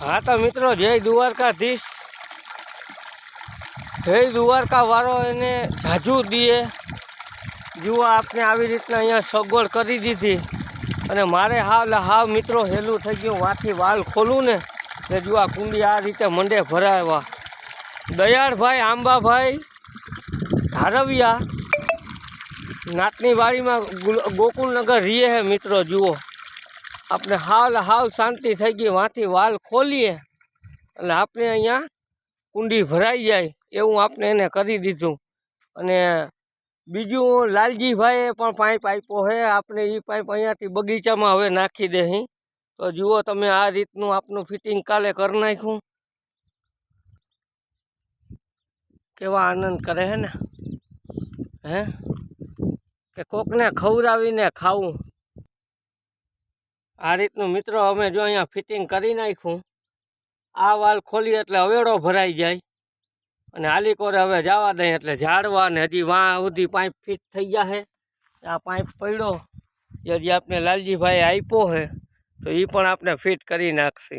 हाँ तो मित्रों जय द्वारकाधीश जय द्वारका वारो एने झाजू दिए जुओ आपने આવી રીતના અહીંયા સગવડ કરી દીધી અને મારે હાવ મિત્રો હેલું થઈ ગયું વાથી વાલ ખોલું ને જુઓ આ કુંડી આ રીતે મંડે ભરાવા દયાળભાઈ આંબાભાઈ ધારવિયા નાતની વાડીમાં ગોકુલનગર રીએ હે મિત્રો જુઓ આપણે હાવ શાંતિ થઈ ગઈ વાથી વાલ ખોલીએ એટલે આપણે અહીંયા કુંડી ભરાઈ જાય એવું આપણે એને કરી દીધું અને બીજું લાલજીભાઈએ પણ પાઇપ આપ્યો છે આપણે એ પાઇપ અહીંયાથી બગીચામાં હવે નાખી દે તો જુઓ તમે આ રીતનું આપનું ફિટિંગ કાલે કરી નાખ્યું કેવા આનંદ કરે હે ને હે કે કોકને ખવડાવીને ખાવું આ રીતનું મિત્રો અમે જો અહીંયા ફિટિંગ કરી નાખ્યું આ વાલ ખોલીએ એટલે હવેડો ભરાઈ જાય અને હાલીકોરે હવે જવા દઈએ એટલે ઝાડવા ને હજી વાં સુધી પાઇપ ફિટ થઈ ગયા છે આ પાઇપ પડ્યો હજી આપણે લાલજીભાઈ આપ્યો છે તો એ પણ આપણે ફિટ કરી નાખશે।